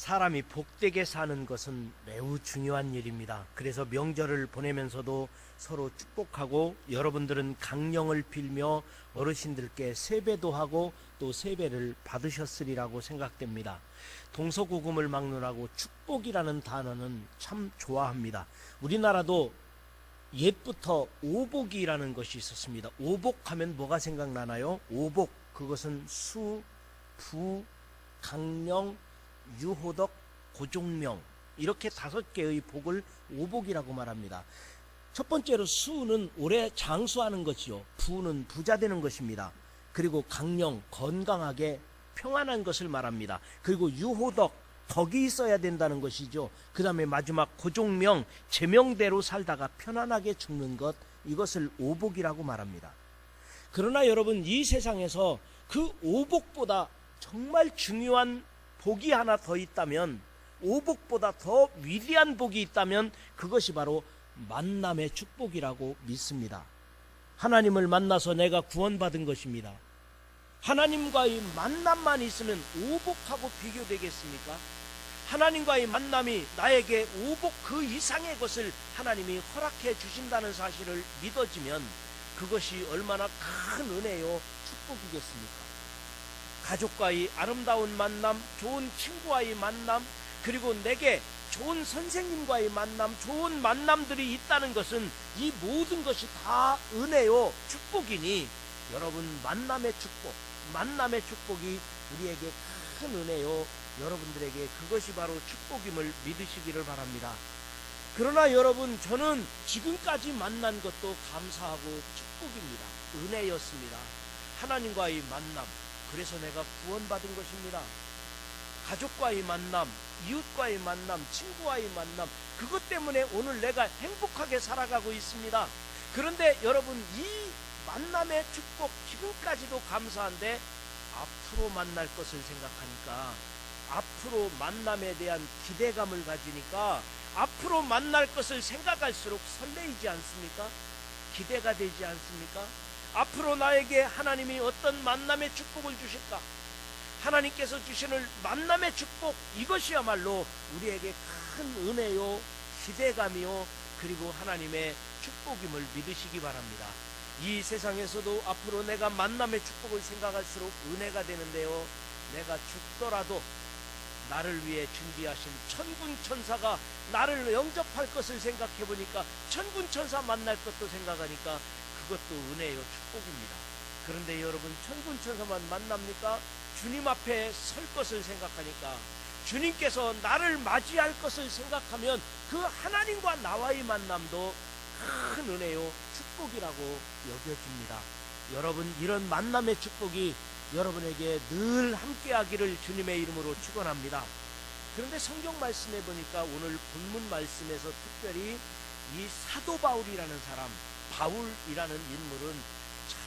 사람이 복되게 사는 것은 매우 중요한 일입니다. 그래서 명절을 보내면서도 서로 축복하고 여러분들은 강령을 빌며 어르신들께 세배도 하고 또 세배를 받으셨으리라고 생각됩니다. 동서고금을 막론하고 축복이라는 단어는 참 좋아합니다. 우리나라도 옛부터 오복이라는 것이 있었습니다. 오복하면 뭐가 생각나나요? 오복, 그것은 수, 부, 강령, 유호덕, 고종명, 이렇게 5개의 복을 오복이라고 말합니다. 첫 번째로 수는 오래 장수하는 것이요, 부는 부자 되는 것입니다. 그리고 강령, 건강하게 평안한 것을 말합니다. 그리고 유호덕, 덕이 있어야 된다는 것이죠. 그 다음에 마지막 고종명, 제명대로 살다가 편안하게 죽는 것, 이것을 오복이라고 말합니다. 그러나 여러분, 이 세상에서 그 오복보다 정말 중요한 복이 하나 더 있다면, 오복보다 더 위대한 복이 있다면 그것이 바로 만남의 축복이라고 믿습니다. 하나님을 만나서 내가 구원받은 것입니다. 하나님과의 만남만 있으면 오복하고 비교되겠습니까? 하나님과의 만남이 나에게 오복 그 이상의 것을 하나님이 허락해 주신다는 사실을 믿어지면 그것이 얼마나 큰 은혜요, 축복이겠습니까? 가족과의 아름다운 만남, 좋은 친구와의 만남, 그리고 내게 좋은 선생님과의 만남, 좋은 만남들이 있다는 것은 이 모든 것이 다 은혜요, 축복이니 여러분, 만남의 축복이 우리에게 큰 은혜요, 여러분들에게 그것이 바로 축복임을 믿으시기를 바랍니다. 그러나 여러분, 저는 지금까지 만난 것도 감사하고 축복입니다. 은혜였습니다. 하나님과의 만남, 그래서 내가 구원받은 것입니다. 가족과의 만남, 이웃과의 만남, 친구와의 만남, 그것 때문에 오늘 내가 행복하게 살아가고 있습니다. 그런데 여러분, 이 만남의 축복 지금까지도 감사한데 앞으로 만날 것을 생각하니까, 앞으로 만남에 대한 기대감을 가지니까 앞으로 만날 것을 생각할수록 설레이지 않습니까? 기대가 되지 않습니까? 앞으로 나에게 하나님이 어떤 만남의 축복을 주실까? 하나님께서 주시는 만남의 축복, 이것이야말로 우리에게 큰 은혜요, 기대감이요, 그리고 하나님의 축복임을 믿으시기 바랍니다. 이 세상에서도 앞으로 내가 만남의 축복을 생각할수록 은혜가 되는데요, 내가 죽더라도 나를 위해 준비하신 천군 천사가 나를 영접할 것을 생각해 보니까, 천군 천사 만날 것도 생각하니까 그것도 은혜요, 축복입니다. 그런데 여러분, 천군 천사만 만납니까? 주님 앞에 설 것을 생각하니까, 주님께서 나를 맞이할 것을 생각하면 그 하나님과 나와의 만남도 큰 은혜요, 축복이라고 여겨집니다. 여러분, 이런 만남의 축복이 여러분에게 늘 함께하기를 주님의 이름으로 축원합니다. 그런데 성경 말씀에 보니까 오늘 본문 말씀에서 특별히 이 사도 바울이라는 사람, 바울이라는 인물은 참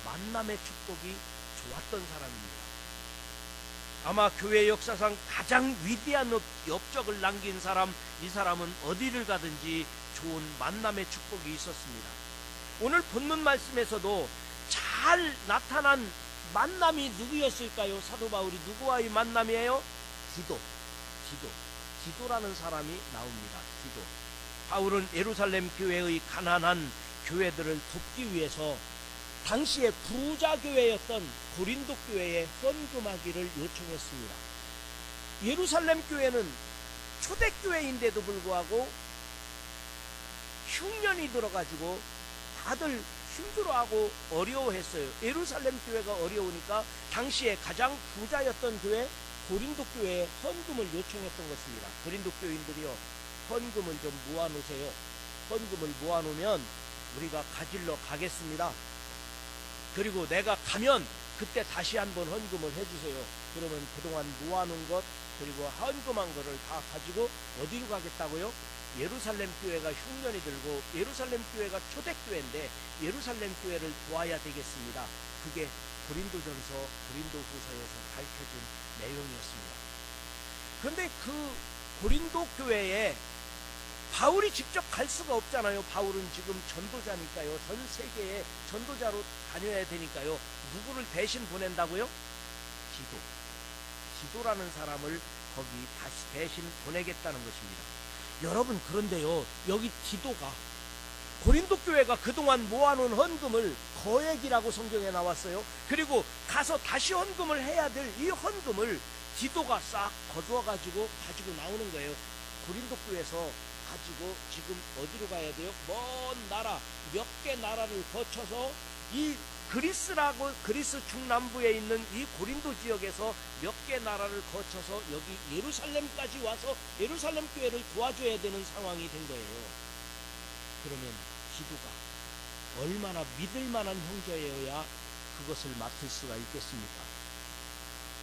만남의 축복이 좋았던 사람입니다. 아마 교회 역사상 가장 위대한 업적을 남긴 사람, 이 사람은 어디를 가든지 좋은 만남의 축복이 있었습니다. 오늘 본문 말씀에서도 잘 나타난 만남이 누구였을까요? 사도 바울이 누구와의 만남이에요? 디도라는 사람이 나옵니다. 디도. 바울은 예루살렘 교회의 가난한 교회들을 돕기 위해서 당시에 부자 교회였던 고린도 교회에 헌금하기를 요청했습니다. 예루살렘 교회는 초대교회인데도 불구하고 흉년이 들어가지고 다들 힘들어하고 어려워했어요. 예루살렘 교회가 어려우니까 당시에 가장 부자였던 교회 고린도 교회에 헌금을 요청했던 것입니다. 고린도 교인들이요, 헌금을 좀 모아놓으세요. 헌금을 모아놓으면 우리가 가질러 가겠습니다. 그리고 내가 가면 그때 다시 한번 헌금을 해주세요. 그러면 그동안 모아놓은 것, 그리고 헌금한 거를 다 가지고 어디로 가겠다고요? 예루살렘 교회가 흉년이 들고 예루살렘 교회가 초대교회인데 예루살렘 교회를 도와야 되겠습니다. 그게 고린도전서, 고린도후서에서 밝혀진 내용이었습니다. 그런데 그 고린도 교회에 바울이 직접 갈 수가 없잖아요. 바울은 지금 전도자니까요. 전 세계에 전도자로 다녀야 되니까요. 누구를 대신 보낸다고요? 디도라는 사람을 거기 다시 대신 보내겠다는 것입니다. 여러분, 그런데요, 여기 디도가 고린도 교회가 그동안 모아놓은 헌금을 거액이라고 성경에 나왔어요. 그리고 가서 다시 헌금을 해야 될 이 헌금을 디도가 싹 거두어가지고 가지고 나오는 거예요. 고린도 교회에서 가지고 지금 어디로 가야 돼요? 먼 나라, 몇 개 나라를 거쳐서 이 그리스 중남부에 있는 이 고린도 지역에서 몇 개 나라를 거쳐서 여기 예루살렘까지 와서 예루살렘 교회를 도와줘야 되는 상황이 된 거예요. 그러면 디도가 얼마나 믿을 만한 형제여야 그것을 맡을 수가 있겠습니까?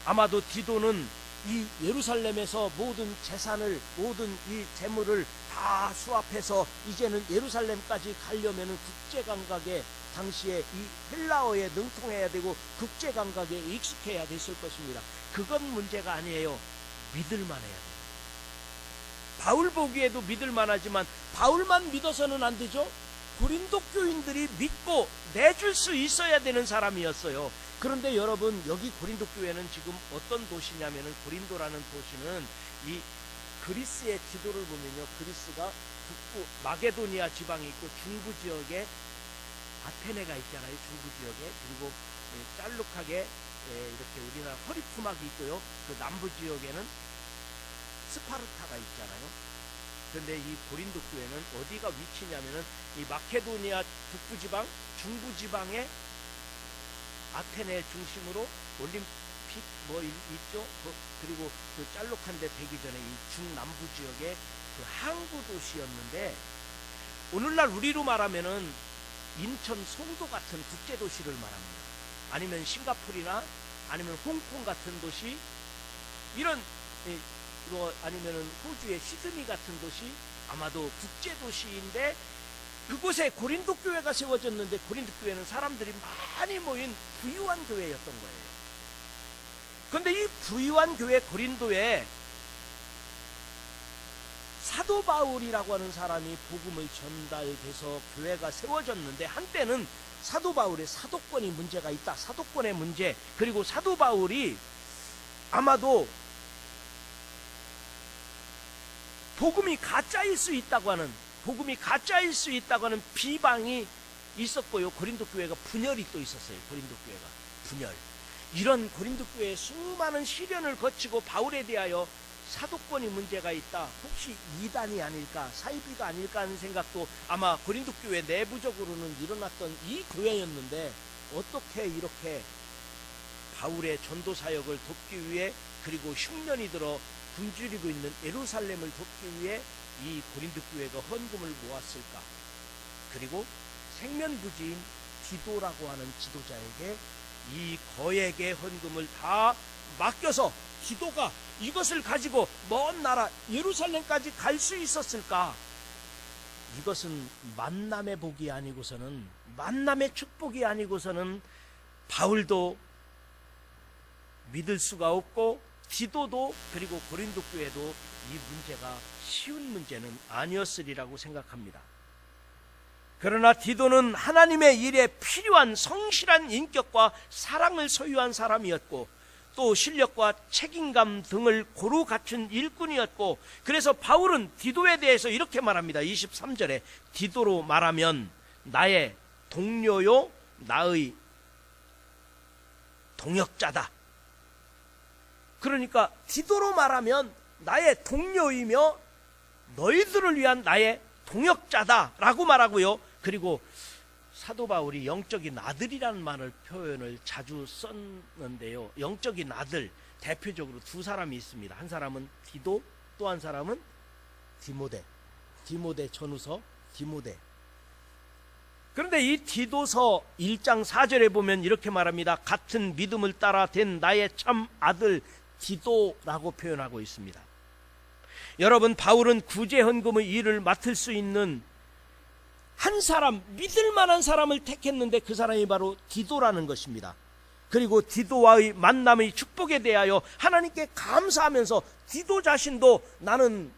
아마도 디도는 이 예루살렘에서 모든 재산을, 모든 이 재물을 다 수합해서 이제는 예루살렘까지 가려면 국제감각에, 당시에 이 헬라어에 능통해야 되고 국제감각에 익숙해야 됐을 것입니다. 그건 문제가 아니에요. 믿을만 해야 돼요. 바울 보기에도 믿을만하지만 바울만 믿어서는 안 되죠. 고린도 교인들이 믿고 내줄 수 있어야 되는 사람이었어요. 그런데 여러분, 여기 고린도 교회는 지금 어떤 도시냐면은, 고린도라는 도시는 이 그리스의 지도를 보면요, 그리스가 북부 마게도니아 지방이 있고 중부 지역에 아테네가 있잖아요. 중부 지역에. 그리고 짤룩하게 이렇게 우리나라 허리투막이 있고요. 그 남부 지역에는 스파르타가 있잖아요. 그런데 이 고린도 교회는 어디가 위치냐면은 이 마케도니아 북부 지방, 중부 지방에 아테네 중심으로 올림픽 뭐 있죠. 그리고 그 짤룩한데 되기 전에 이 중남부 지역의 그 항구 도시였는데, 오늘날 우리로 말하면은 인천, 송도 같은 국제 도시를 말합니다. 아니면 싱가포르나 아니면 홍콩 같은 도시, 이런 아니면은 호주의 시드니 같은 도시, 아마도 국제 도시인데 그곳에 고린도 교회가 세워졌는데, 고린도 교회는 사람들이 많이 모인 부유한 교회였던 거예요. 그런데 이 부유한 교회 고린도에 사도 바울이라고 하는 사람이 복음을 전달해서 교회가 세워졌는데, 한때는 사도 바울의 사도권이 문제가 있다. 사도권의 문제, 그리고 사도 바울이 아마도 복음이 가짜일 수 있다고 하는 비방이 있었고요. 고린도 교회가 분열이 또 있었어요. 고린도 교회가 분열. 이런 고린도 교회의 수많은 시련을 거치고 바울에 대하여 사도권이 문제가 있다, 혹시 이단이 아닐까, 사이비가 아닐까 하는 생각도 아마 고린도 교회 내부적으로는 일어났던 이 교회였는데, 어떻게 이렇게 바울의 전도 사역을 돕기 위해, 그리고 흉년이 들어 굶주리고 있는 예루살렘을 돕기 위해 이 고린도 교회가 헌금을 모았을까? 그리고 생면부지인 디도라고 하는 지도자에게 이 거액의 헌금을 다 맡겨서 디도가 이것을 가지고 먼 나라 예루살렘까지 갈 수 있었을까? 이것은 만남의 복이 아니고서는, 만남의 축복이 아니고서는 바울도 믿을 수가 없고, 디도도, 그리고 고린도 교회도 이 문제가 쉬운 문제는 아니었으리라고 생각합니다. 그러나 디도는 하나님의 일에 필요한 성실한 인격과 사랑을 소유한 사람이었고, 또 실력과 책임감 등을 고루 갖춘 일꾼이었고, 그래서 바울은 디도에 대해서 이렇게 말합니다. 23절에 디도로 말하면 나의 동료요 나의 동역자다. 그러니까 디도로 말하면 나의 동료이며 너희들을 위한 나의 동역자다라고 말하고요. 그리고 사도 바울이 영적인 아들이라는 표현을 자주 썼는데요. 영적인 아들, 대표적으로 두 사람이 있습니다. 한 사람은 디도, 또 한 사람은 디모데. 디모데 전후서 디모데. 그런데 이 디도서 1장 4절에 보면 이렇게 말합니다. 같은 믿음을 따라 된 나의 참 아들 디도라고 표현하고 있습니다. 여러분, 바울은 구제 헌금의 일을 맡을 수 있는 한 사람, 믿을 만한 사람을 택했는데 그 사람이 바로 디도라는 것입니다. 그리고 디도와의 만남의 축복에 대하여 하나님께 감사하면서 디도 자신도 나는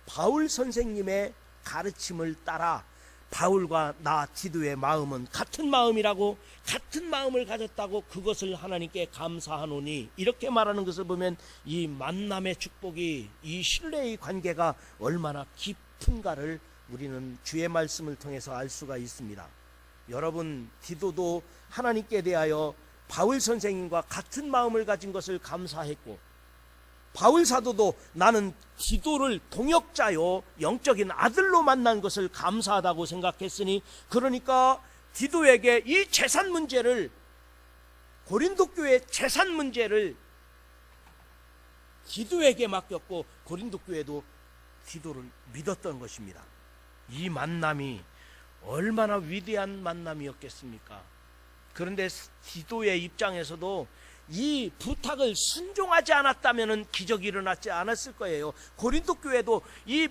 바울 선생님의 가르침을 따라 바울과 나 디도의 마음은 같은 마음이라고, 같은 마음을 가졌다고 그것을 하나님께 감사하노니, 이렇게 말하는 것을 보면 이 만남의 축복이, 이 신뢰의 관계가 얼마나 깊은가를 우리는 주의 말씀을 통해서 알 수가 있습니다. 여러분, 디도도 하나님께 대하여 바울 선생님과 같은 마음을 가진 것을 감사했고, 바울 사도도 나는 디도를 동역자요 영적인 아들로 만난 것을 감사하다고 생각했으니, 그러니까 디도에게 이 재산 문제를, 고린도 교회 재산 문제를 디도에게 맡겼고, 고린도 교회도 디도를 믿었던 것입니다. 이 만남이 얼마나 위대한 만남이었겠습니까? 그런데 디도의 입장에서도 이 부탁을 순종하지 않았다면 기적이 일어나지 않았을 거예요. 고린도 교회도 이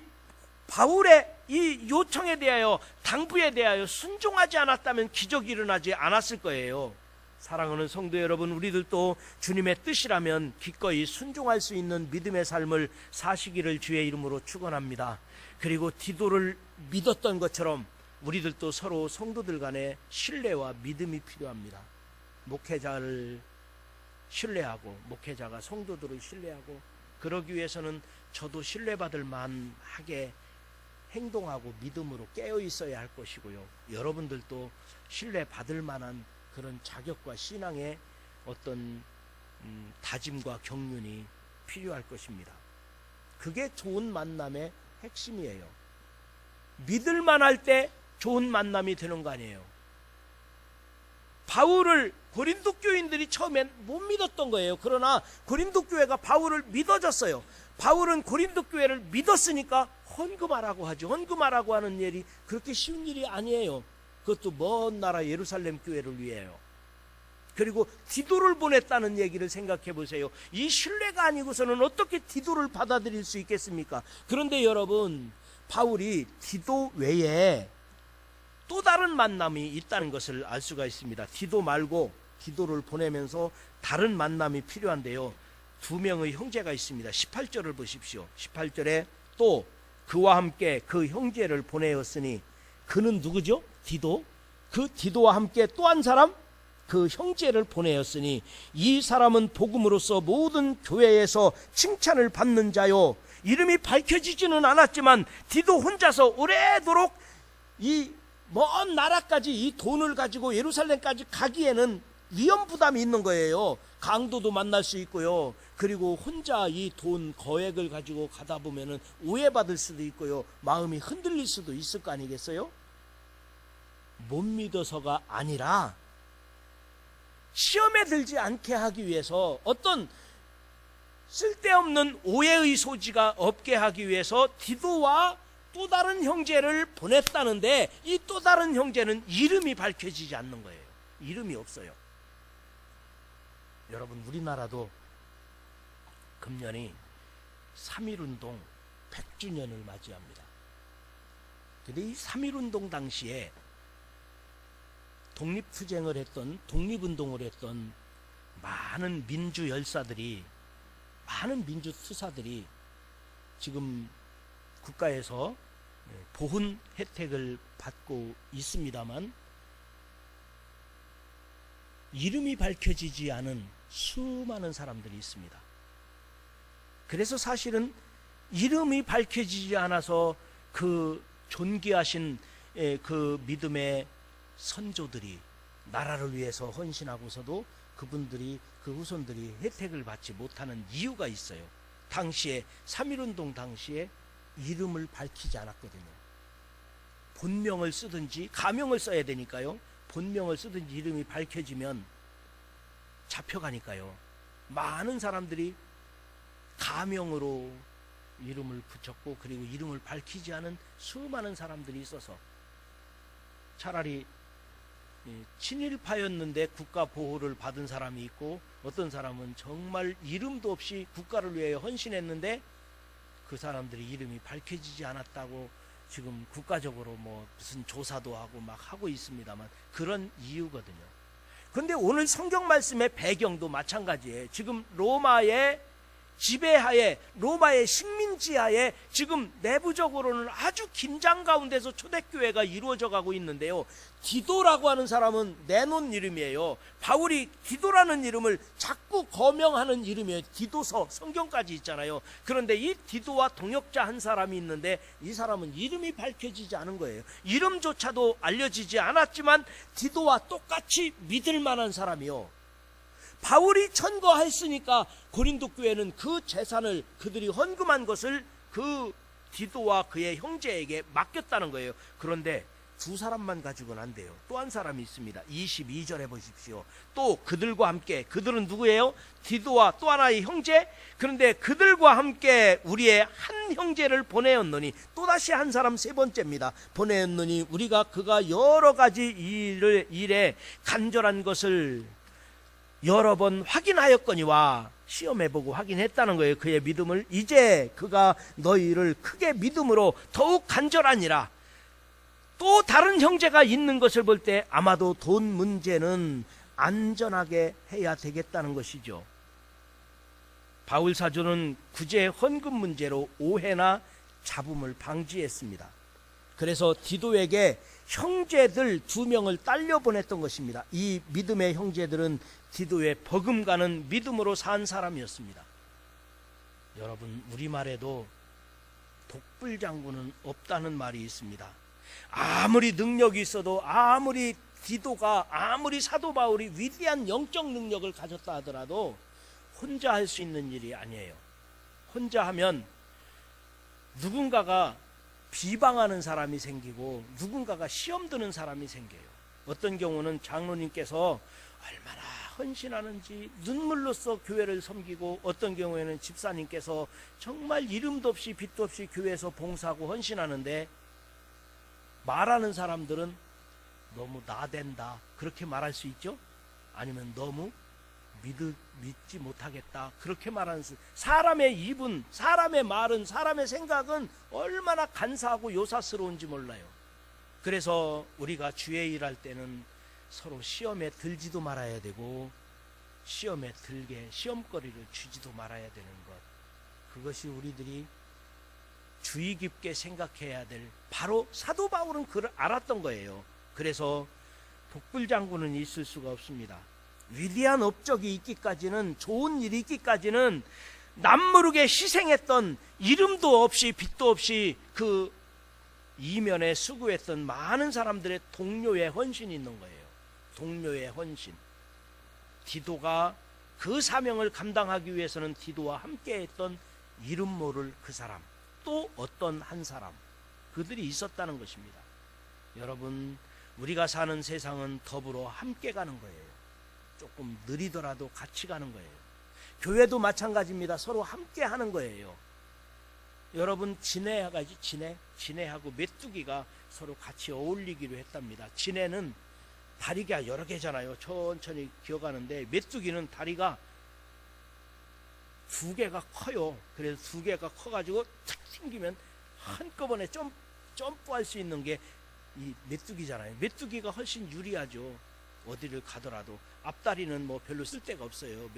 바울의 이 요청에 대하여, 당부에 대하여 순종하지 않았다면 기적이 일어나지 않았을 거예요. 사랑하는 성도 여러분, 우리들도 주님의 뜻이라면 기꺼이 순종할 수 있는 믿음의 삶을 사시기를 주의 이름으로 축원합니다. 그리고 디도를 믿었던 것처럼 우리들도 서로 성도들 간에 신뢰와 믿음이 필요합니다. 목회자를 신뢰하고, 목회자가 성도들을 신뢰하고, 그러기 위해서는 저도 신뢰받을 만하게 행동하고 믿음으로 깨어 있어야 할 것이고요. 여러분들도 신뢰받을 만한 그런 자격과 신앙의 어떤 다짐과 경륜이 필요할 것입니다. 그게 좋은 만남의 핵심이에요. 믿을 만할 때 좋은 만남이 되는 거 아니에요. 바울을 고린도 교인들이 처음엔 못 믿었던 거예요. 그러나 고린도 교회가 바울을 믿어줬어요. 바울은 고린도 교회를 믿었으니까 헌금하라고 하죠. 헌금하라고 하는 일이 그렇게 쉬운 일이 아니에요. 그것도 먼 나라 예루살렘 교회를 위해요. 그리고 디도를 보냈다는 얘기를 생각해 보세요. 이 신뢰가 아니고서는 어떻게 디도를 받아들일 수 있겠습니까? 그런데 여러분, 바울이 디도 외에 또 다른 만남이 있다는 것을 알 수가 있습니다. 디도 말고 디도를 보내면서 다른 만남이 필요한데요. 두 명의 형제가 있습니다. 18절을 보십시오. 18절에 또 그와 함께 그 형제를 보내었으니, 그는 누구죠? 디도. 그 디도와 함께 또 한 사람, 그 형제를 보내었으니, 이 사람은 복음으로서 모든 교회에서 칭찬을 받는 자요. 이름이 밝혀지지는 않았지만 디도 혼자서 오래도록 이 먼 나라까지 이 돈을 가지고 예루살렘까지 가기에는 위험 부담이 있는 거예요. 강도도 만날 수 있고요. 그리고 혼자 이 돈 거액을 가지고 가다 보면은 오해받을 수도 있고요. 마음이 흔들릴 수도 있을 거 아니겠어요? 못 믿어서가 아니라 시험에 들지 않게 하기 위해서, 어떤 쓸데없는 오해의 소지가 없게 하기 위해서 디도와 또 다른 형제를 보냈다는데, 이 또 다른 형제는 이름이 밝혀지지 않는 거예요. 이름이 없어요. 여러분, 우리나라도 금년이 3.1운동 100주년을 맞이합니다. 근데 이 3.1운동 당시에 독립투쟁을 했던, 독립운동을 했던 많은 민주 열사들이, 많은 민주 투사들이 지금 국가에서 보훈 혜택을 받고 있습니다만, 이름이 밝혀지지 않은 수많은 사람들이 있습니다. 그래서 사실은 이름이 밝혀지지 않아서 그 존귀하신 그 믿음의 선조들이 나라를 위해서 헌신하고서도 그분들이, 그 후손들이 혜택을 받지 못하는 이유가 있어요. 당시에 3.1운동 당시에 이름을 밝히지 않았거든요. 본명을 쓰든지 가명을 써야 되니까요. 본명을 쓰든지 이름이 밝혀지면 잡혀가니까요. 많은 사람들이 가명으로 이름을 붙였고, 그리고 이름을 밝히지 않은 수많은 사람들이 있어서 차라리 친일파였는데 국가 보호를 받은 사람이 있고, 어떤 사람은 정말 이름도 없이 국가를 위해 헌신했는데 그 사람들이 이름이 밝혀지지 않았다고 지금 국가적으로 뭐 무슨 조사도 하고 막 하고 있습니다만, 그런 이유거든요. 그런데 오늘 성경 말씀의 배경도 마찬가지예요. 지금 로마의 지배하에, 로마의 식민 지하에 지금 내부적으로는 아주 긴장 가운데서 초대교회가 이루어져 가고 있는데요. 디도라고 하는 사람은 내놓은 이름이에요. 바울이 디도라는 이름을 자꾸 거명하는 이름이에요. 디도서 성경까지 있잖아요. 그런데 이 디도와 동역자 한 사람이 있는데 이 사람은 이름이 밝혀지지 않은 거예요. 이름조차도 알려지지 않았지만 디도와 똑같이 믿을 만한 사람이요. 바울이 천거했으니까 고린도 교회는 그 재산을 그들이 헌금한 것을 그 디도와 그의 형제에게 맡겼다는 거예요. 그런데 두 사람만 가지고는 안 돼요. 또 한 사람이 있습니다. 22절에 보십시오. 또 그들과 함께, 그들은 누구예요? 디도와 또 하나의 형제. 그런데 그들과 함께 우리의 한 형제를 보내었느니, 또다시 한 사람 세 번째입니다. 보내었느니 우리가 그가 여러 가지 일에 간절한 것을 여러 번 확인하였거니와, 시험해보고 확인했다는 거예요. 그의 믿음을. 이제 그가 너희를 크게 믿음으로 더욱 간절하니라. 또 다른 형제가 있는 것을 볼 때 아마도 돈 문제는 안전하게 해야 되겠다는 것이죠. 바울 사도는 구제 헌금 문제로 오해나 잡음을 방지했습니다. 그래서 디도에게 형제들 2명을 딸려 보냈던 것입니다. 이 믿음의 형제들은 디도의 버금가는 믿음으로 산 사람이었습니다. 여러분, 우리말에도 독불장군은 없다는 말이 있습니다. 아무리 능력이 있어도, 아무리 디도가, 아무리 사도 바울이 위대한 영적 능력을 가졌다 하더라도 혼자 할 수 있는 일이 아니에요. 혼자 하면 누군가가 비방하는 사람이 생기고 누군가가 시험 드는 사람이 생겨요. 어떤 경우는 장로님께서 얼마나 헌신하는지 눈물로써 교회를 섬기고, 어떤 경우에는 집사님께서 정말 이름도 없이 빛도 없이 교회에서 봉사하고 헌신하는데, 말하는 사람들은 너무 나댄다 그렇게 말할 수 있죠. 아니면 너무 믿지 못하겠다 그렇게 말하는, 사람의 입은, 사람의 말은, 사람의 생각은 얼마나 간사하고 요사스러운지 몰라요. 그래서 우리가 주의 일할 때는 서로 시험에 들지도 말아야 되고, 시험에 들게 시험거리를 주지도 말아야 되는 것, 그것이 우리들이 주의 깊게 생각해야 될, 바로 사도 바울은 그걸 알았던 거예요. 그래서 독불장군은 있을 수가 없습니다. 위대한 업적이 있기까지는, 좋은 일이 있기까지는 남모르게 희생했던, 이름도 없이 빛도 없이 그 이면에 수고했던 많은 사람들의 동료의 헌신이 있는 거예요. 동료의 헌신. 디도가 그 사명을 감당하기 위해서는 디도와 함께 했던 이름 모를 그 사람, 또 어떤 한 사람, 그들이 있었다는 것입니다. 여러분, 우리가 사는 세상은 더불어 함께 가는 거예요. 조금 느리더라도 같이 가는 거예요. 교회도 마찬가지입니다. 서로 함께 하는 거예요. 여러분, 지네하가지, 지네하고 메뚜기가 서로 같이 어울리기로 했답니다. 지네는 다리가 여러 개잖아요. 천천히 기어가는데, 메뚜기는 다리가 2개가 커요. 그래서 2개가 커가지고 탁 튕기면 한꺼번에 점프할 수 있는 게 이 메뚜기잖아요. 메뚜기가 훨씬 유리하죠. 어디를 가더라도. 앞다리는 뭐 별로 쓸데가 없어요.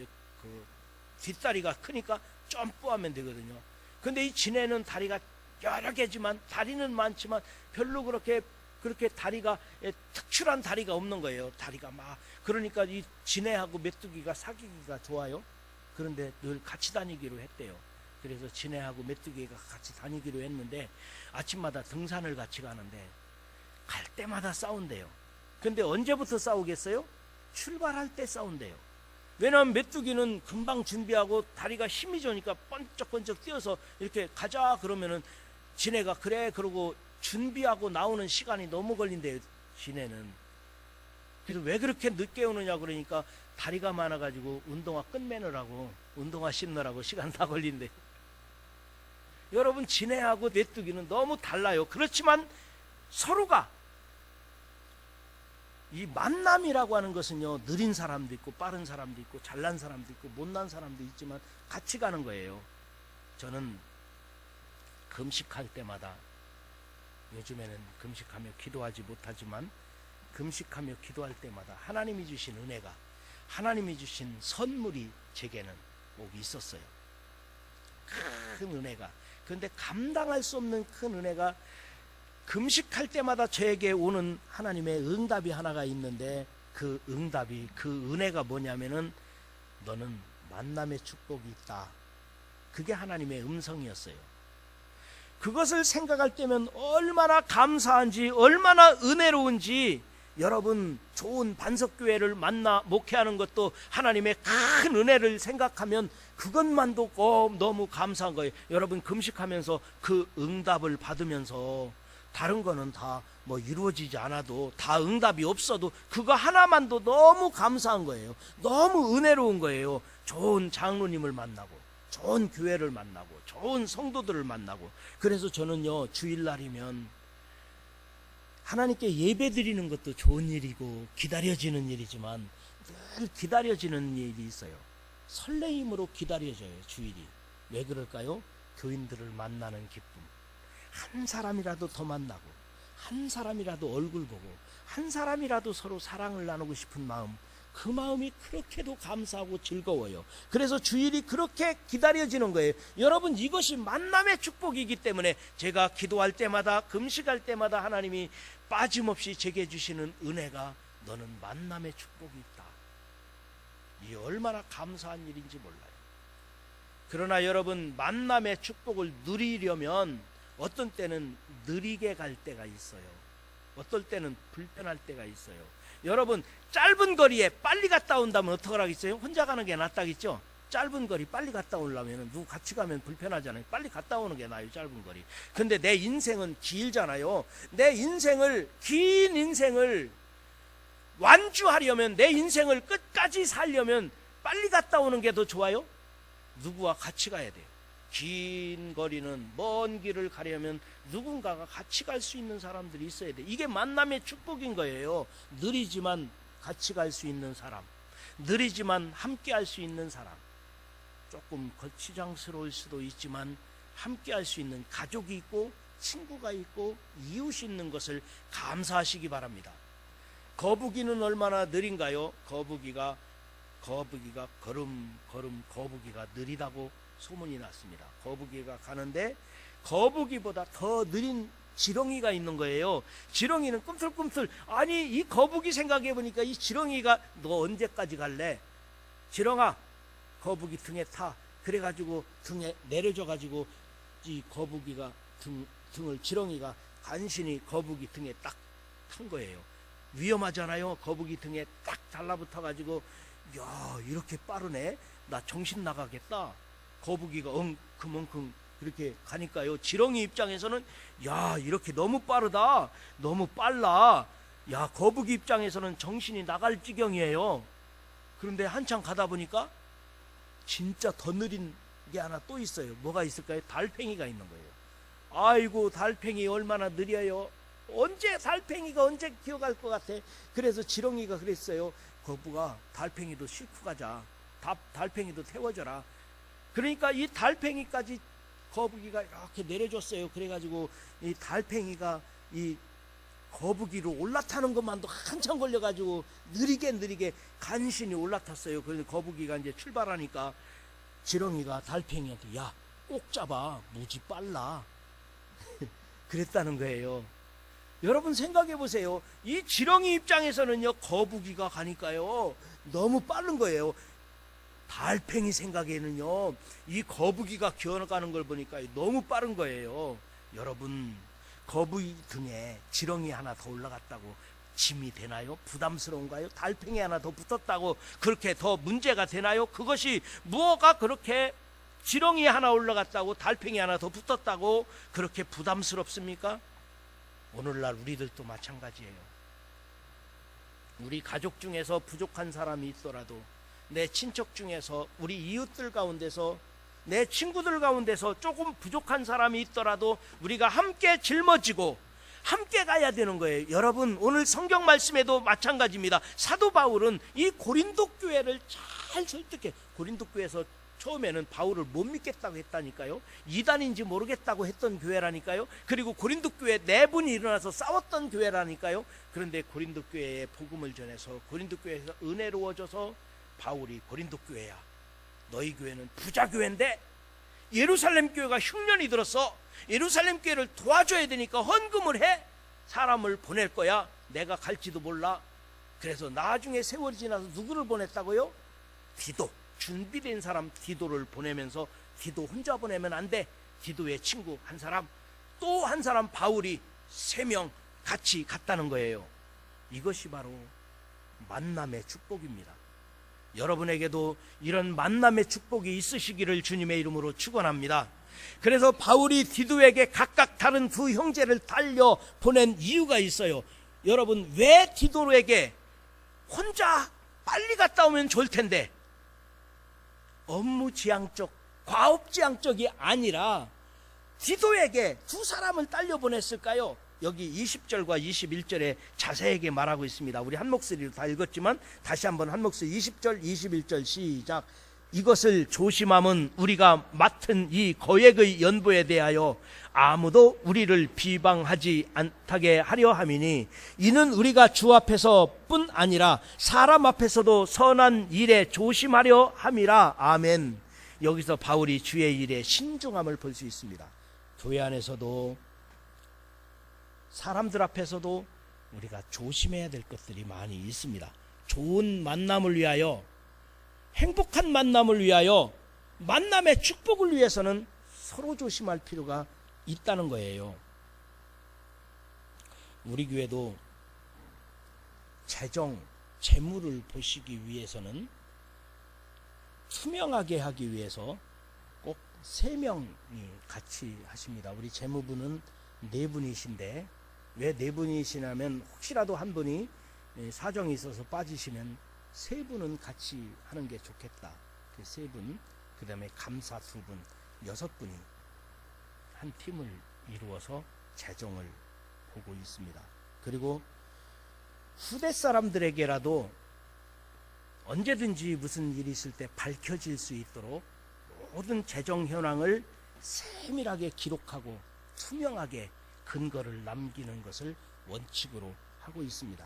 뒷다리가 크니까 점프하면 되거든요. 근데 이 지네는 다리가 여러 개지만, 다리는 많지만 별로 그렇게 다리가, 특출한 다리가 없는 거예요. 다리가 막. 그러니까 이 지네하고 메뚜기가 사귀기가 좋아요. 그런데 늘 같이 다니기로 했대요. 그래서 지네하고 메뚜기가 같이 다니기로 했는데, 아침마다 등산을 같이 가는데 갈 때마다 싸운대요. 근데 언제부터 싸우겠어요? 출발할 때 싸운대요. 왜냐하면 메뚜기는 금방 준비하고 다리가 힘이 좋으니까 번쩍번쩍 뛰어서 이렇게 가자 그러면은 지네가 그래 그러고 준비하고 나오는 시간이 너무 걸린대요. 지네는. 그래서 왜 그렇게 늦게 오느냐 그러니까 다리가 많아가지고 운동화 끝매느라고, 운동화 신느라고 시간 다 걸린대요. 여러분, 지네하고 메뚜기는 너무 달라요. 그렇지만 서로가, 이 만남이라고 하는 것은요, 느린 사람도 있고 빠른 사람도 있고 잘난 사람도 있고 못난 사람도 있지만 같이 가는 거예요. 저는 금식할 때마다, 요즘에는 금식하며 기도하지 못하지만 금식하며 기도할 때마다 하나님이 주신 은혜가, 하나님이 주신 선물이 제게는 꼭 있었어요. 큰 은혜가, 그런데 감당할 수 없는 큰 은혜가 금식할 때마다 저에게 오는 하나님의 응답이 하나가 있는데, 그 응답이, 그 은혜가 뭐냐면은 너는 만남의 축복이 있다. 그게 하나님의 음성이었어요. 그것을 생각할 때면 얼마나 감사한지, 얼마나 은혜로운지. 여러분, 좋은 반석교회를 만나 목회하는 것도 하나님의 큰 은혜를 생각하면 그것만도 꼭 너무 감사한 거예요. 여러분, 금식하면서 그 응답을 받으면서 다른 거는 다 뭐 이루어지지 않아도, 다 응답이 없어도 그거 하나만도 너무 감사한 거예요. 너무 은혜로운 거예요. 좋은 장로님을 만나고, 좋은 교회를 만나고, 좋은 성도들을 만나고. 그래서 저는요, 주일날이면 하나님께 예배 드리는 것도 좋은 일이고 기다려지는 일이지만 늘 기다려지는 일이 있어요. 설레임으로 기다려져요, 주일이. 왜 그럴까요? 교인들을 만나는 기쁨. 한 사람이라도 더 만나고, 한 사람이라도 얼굴 보고, 한 사람이라도 서로 사랑을 나누고 싶은 마음, 그 마음이 그렇게도 감사하고 즐거워요. 그래서 주일이 그렇게 기다려지는 거예요. 여러분, 이것이 만남의 축복이기 때문에 제가 기도할 때마다, 금식할 때마다 하나님이 빠짐없이 제게 주시는 은혜가 너는 만남의 축복이 있다. 이 얼마나 감사한 일인지 몰라요. 그러나 여러분, 만남의 축복을 누리려면 어떤 때는 느리게 갈 때가 있어요. 어떨 때는 불편할 때가 있어요. 여러분, 짧은 거리에 빨리 갔다 온다면 어떡하라겠어요? 혼자 가는 게 낫다겠죠? 짧은 거리 빨리 갔다 오려면 누구 같이 가면 불편하잖아요. 빨리 갔다 오는 게 나아요, 짧은 거리. 근데 내 인생은 길잖아요. 내 인생을, 긴 인생을 완주하려면, 내 인생을 끝까지 살려면 빨리 갔다 오는 게 더 좋아요? 누구와 같이 가야 돼요. 긴 거리는, 먼 길을 가려면 누군가가 같이 갈 수 있는 사람들이 있어야 돼. 이게 만남의 축복인 거예요. 느리지만 같이 갈 수 있는 사람, 느리지만 함께 할 수 있는 사람. 조금 거치장스러울 수도 있지만 함께 할 수 있는 가족이 있고, 친구가 있고, 이웃이 있는 것을 감사하시기 바랍니다. 거북이는 얼마나 느린가요? 거북이가 걸음 거북이가 느리다고 소문이 났습니다. 거북이가 가는데 거북이보다 더 느린 지렁이가 있는 거예요. 지렁이는 꿈틀꿈틀. 아니, 이 거북이 생각해 보니까 이 지렁이가 너 언제까지 갈래? 지렁아, 거북이 등에 타. 그래가지고 등에 내려줘가지고 이 거북이가 등을 지렁이가 간신히 거북이 등에 딱 탄 거예요. 위험하잖아요. 거북이 등에 딱 달라붙어가지고, 야, 이렇게 빠르네. 나 정신 나가겠다. 거북이가 엉큼엉큼 그렇게 가니까요, 지렁이 입장에서는 야, 이렇게 너무 빠르다, 너무 빨라. 야, 거북이 입장에서는 정신이 나갈 지경이에요. 그런데 한참 가다 보니까 진짜 더 느린 게 하나 또 있어요. 뭐가 있을까요? 달팽이가 있는 거예요. 아이고, 달팽이 얼마나 느려요. 달팽이가 언제 기어갈 것 같아. 그래서 지렁이가 그랬어요. 거북아, 달팽이도 싣고 가자. 달팽이도 태워줘라. 그러니까 이 달팽이까지 거북이가 이렇게 내려줬어요. 그래가지고 이 달팽이가 이 거북이로 올라타는 것만도 한참 걸려가지고 느리게 간신히 올라탔어요. 그래서 거북이가 이제 출발하니까 지렁이가 달팽이한테, 야, 꼭 잡아, 무지 빨라. 그랬다는 거예요. 여러분, 생각해 보세요. 이 지렁이 입장에서는요, 거북이가 가니까요, 너무 빠른 거예요. 달팽이 생각에는요, 이 거북이가 기어가는 걸 보니까 너무 빠른 거예요. 여러분, 거북이 등에 지렁이 하나 더 올라갔다고 짐이 되나요? 부담스러운가요? 달팽이 하나 더 붙었다고 그렇게 더 문제가 되나요? 그것이 뭐가 그렇게 지렁이 하나 올라갔다고, 달팽이 하나 더 붙었다고 그렇게 부담스럽습니까? 오늘날 우리들도 마찬가지예요. 우리 가족 중에서 부족한 사람이 있더라도, 내 친척 중에서, 우리 이웃들 가운데서, 내 친구들 가운데서 조금 부족한 사람이 있더라도 우리가 함께 짊어지고 함께 가야 되는 거예요. 여러분, 오늘 성경 말씀에도 마찬가지입니다. 사도 바울은 이 고린도 교회를 잘 설득해. 고린도 교회에서 처음에는 바울을 못 믿겠다고 했다니까요. 이단인지 모르겠다고 했던 교회라니까요. 그리고 고린도 교회 내분이 일어나서 싸웠던 교회라니까요. 그런데 고린도 교회에 복음을 전해서 고린도 교회에서 은혜로워져서 바울이, 고린도 교회야, 너희 교회는 부자 교회인데 예루살렘 교회가 흉년이 들었어. 예루살렘 교회를 도와줘야 되니까 헌금을 해. 사람을 보낼 거야. 내가 갈지도 몰라. 그래서 나중에 세월이 지나서 누구를 보냈다고요? 디도, 준비된 사람 디도를 보내면서, 디도 혼자 보내면 안 돼. 디도의 친구 한 사람, 또 한 사람 바울이 3명 같이 갔다는 거예요. 이것이 바로 만남의 축복입니다. 여러분에게도 이런 만남의 축복이 있으시기를 주님의 이름으로 축원합니다. 그래서 바울이 디도에게 각각 다른 두 형제를 달려 보낸 이유가 있어요. 여러분, 왜 디도에게 혼자 빨리 갔다 오면 좋을 텐데 업무지향적, 과업지향적이 아니라 디도에게 두 사람을 딸려 보냈을까요? 여기 20절과 21절에 자세하게 말하고 있습니다. 우리 한 목소리로 다 읽었지만 다시 한번 한 목소리, 20절 21절 시작. 이것을 조심함은 우리가 맡은 이 거액의 연보에 대하여 아무도 우리를 비방하지 않게 하려 함이니, 이는 우리가 주 앞에서 뿐 아니라 사람 앞에서도 선한 일에 조심하려 함이라. 아멘. 여기서 바울이 주의 일에 신중함을 볼 수 있습니다. 교회 안에서도 사람들 앞에서도 우리가 조심해야 될 것들이 많이 있습니다. 좋은 만남을 위하여, 행복한 만남을 위하여, 만남의 축복을 위해서는 서로 조심할 필요가 있다는 거예요. 우리 교회도 재정, 재물을 보시기 위해서는 투명하게 하기 위해서 꼭 3명이 같이 하십니다. 우리 재무부는 4분이신데 왜 4분이시냐면 혹시라도 한 분이 사정이 있어서 빠지시면 3분은 같이 하는 게 좋겠다. 3분, 그 다음에 감사 2분, 6분이 한 팀을 이루어서 재정을 보고 있습니다. 그리고 후대 사람들에게라도 언제든지 무슨 일이 있을 때 밝혀질 수 있도록 모든 재정 현황을 세밀하게 기록하고 투명하게 근거를 남기는 것을 원칙으로 하고 있습니다.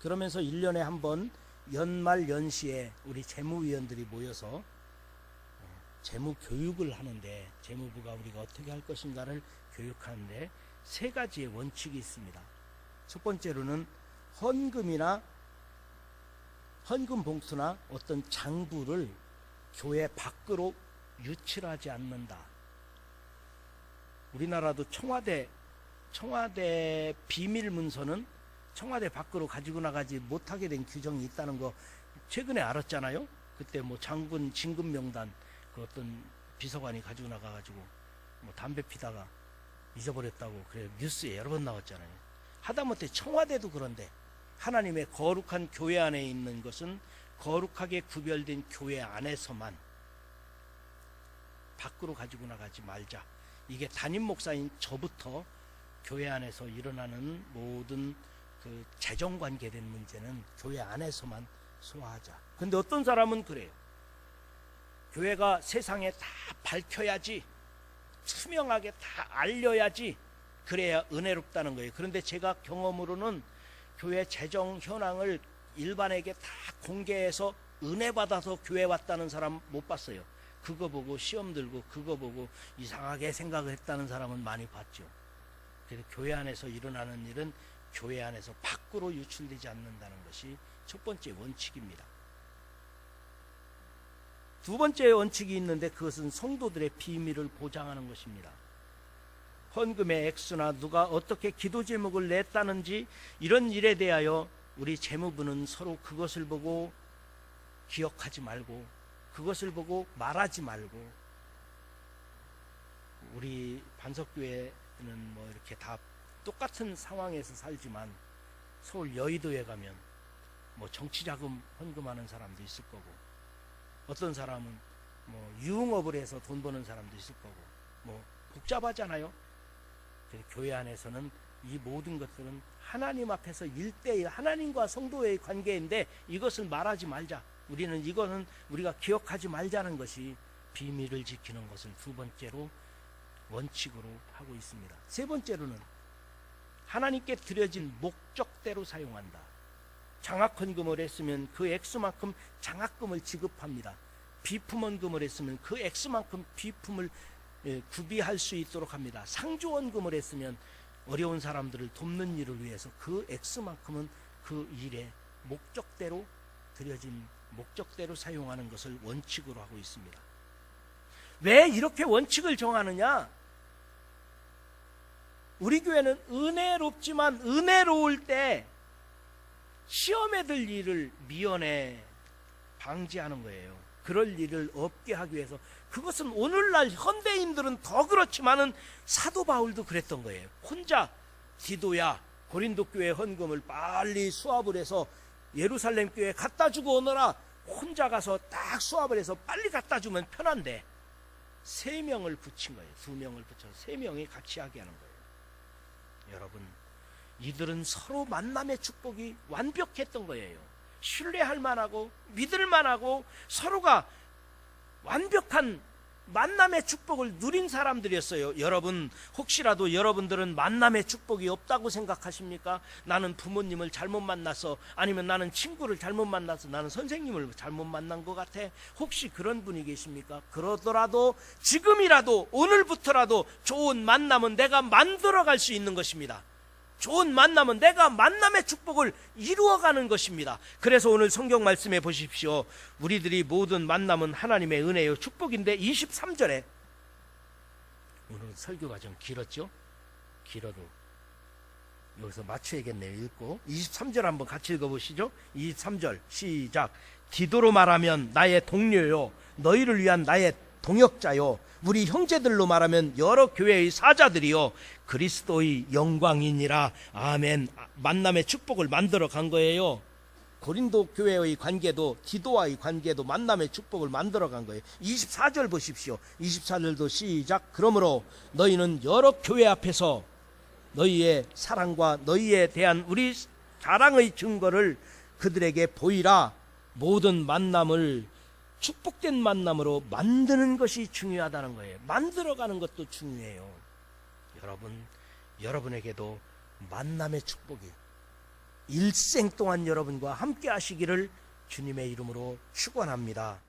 그러면서 1년에 한 번 연말 연시에 우리 재무위원들이 모여서 재무 교육을 하는데, 재무부가 우리가 어떻게 할 것인가를 교육하는데 3가지의 원칙이 있습니다. 첫 번째로는 헌금이나 헌금 봉투나 어떤 장부를 교회 밖으로 유출하지 않는다. 우리나라도 청와대 비밀 문서는 청와대 밖으로 가지고 나가지 못하게 된 규정이 있다는 거 최근에 알았잖아요. 그때 뭐 장군 진급 명단 그 어떤 비서관이 가지고 나가가지고 뭐 담배 피다가 잊어버렸다고 그래 뉴스에 여러 번 나왔잖아요. 하다못해 청와대도 그런데 하나님의 거룩한 교회 안에 있는 것은 거룩하게 구별된 교회 안에서만, 밖으로 가지고 나가지 말자. 이게 담임 목사인 저부터 교회 안에서 일어나는 모든 그 재정 관계된 문제는 교회 안에서만 소화하자. 근데 어떤 사람은 그래요. 교회가 세상에 다 밝혀야지, 투명하게 다 알려야지, 그래야 은혜롭다는 거예요. 그런데 제가 경험으로는 교회 재정 현황을 일반에게 다 공개해서 은혜 받아서 교회 왔다는 사람 못 봤어요. 그거 보고 시험 들고 그거 보고 이상하게 생각을 했다는 사람은 많이 봤죠. 그래서 교회 안에서 일어나는 일은 교회 안에서 밖으로 유출되지 않는다는 것이 첫 번째 원칙입니다. 두 번째 원칙이 있는데 그것은 성도들의 비밀을 보장하는 것입니다. 헌금의 액수나 누가 어떻게 기도 제목을 냈다는지 이런 일에 대하여 우리 재무부는 서로 그것을 보고 기억하지 말고, 그것을 보고 말하지 말고, 우리 반석교회는 뭐 이렇게 다 똑같은 상황에서 살지만 서울 여의도에 가면 뭐 정치자금 헌금하는 사람도 있을 거고, 어떤 사람은 뭐 유흥업을 해서 돈 버는 사람도 있을 거고, 뭐 복잡하잖아요. 교회 안에서는 이 모든 것들은 하나님 앞에서 1대1 하나님과 성도의 관계인데 이것을 말하지 말자. 우리는 이거는 우리가 기억하지 말자는 것이 비밀을 지키는 것을 두 번째로 원칙으로 하고 있습니다. 세 번째로는 하나님께 드려진 목적대로 사용한다. 장학헌금을 했으면 그 액수만큼 장학금을 지급합니다. 비품헌금을 했으면 그 액수만큼 비품을 구비할 수 있도록 합니다. 상주원금을 했으면 어려운 사람들을 돕는 일을 위해서 그 액수만큼은 그 일의 목적대로 드려진 목적대로 사용하는 것을 원칙으로 하고 있습니다. 왜 이렇게 원칙을 정하느냐? 우리 교회는 은혜롭지만 은혜로울 때 시험에 들 일을 미연에 방지하는 거예요. 그럴 일을 없게 하기 위해서. 그것은 오늘날 현대인들은 더 그렇지만은 사도 바울도 그랬던 거예요. 혼자 디도야 고린도 교회 헌금을 빨리 수합을 해서 예루살렘 교회에 갖다 주고 오너라. 혼자 가서 딱 수합을 해서 빨리 갖다 주면 편한데 3명을 붙인 거예요. 2명을 붙여서 3명이 같이 하게 하는 거예요. 여러분, 이들은 서로 만남의 축복이 완벽했던 거예요. 신뢰할 만하고 믿을 만하고 서로가 완벽한 만남의 축복을 누린 사람들이었어요. 여러분, 혹시라도 여러분들은 만남의 축복이 없다고 생각하십니까? 나는 부모님을 잘못 만나서, 아니면 나는 친구를 잘못 만나서, 나는 선생님을 잘못 만난 것 같아. 혹시 그런 분이 계십니까? 그러더라도 지금이라도 오늘부터라도 좋은 만남은 내가 만들어갈 수 있는 것입니다. 좋은 만남은 내가 만남의 축복을 이루어가는 것입니다. 그래서 오늘 성경 말씀해 보십시오. 우리들이 모든 만남은 하나님의 은혜요 축복인데 23절에, 오늘 설교가 좀 길었죠? 길어도 여기서 맞춰야겠네요. 읽고 23절 한번 같이 읽어보시죠. 23절 시작. 디도로 말하면 나의 동료요, 너희를 위한 나의 동역자요, 우리 형제들로 말하면 여러 교회의 사자들이요, 그리스도의 영광이니라. 아멘. 만남의 축복을 만들어 간 거예요. 고린도 교회의 관계도, 디도와의 관계도 만남의 축복을 만들어 간 거예요. 24절 보십시오. 24절도 시작. 그러므로 너희는 여러 교회 앞에서 너희의 사랑과 너희에 대한 우리 사랑의 증거를 그들에게 보이라. 모든 만남을 축복된 만남으로 만드는 것이 중요하다는 거예요. 만들어가는 것도 중요해요. 여러분, 여러분에게도 만남의 축복이 일생 동안 여러분과 함께 하시기를 주님의 이름으로 축원합니다.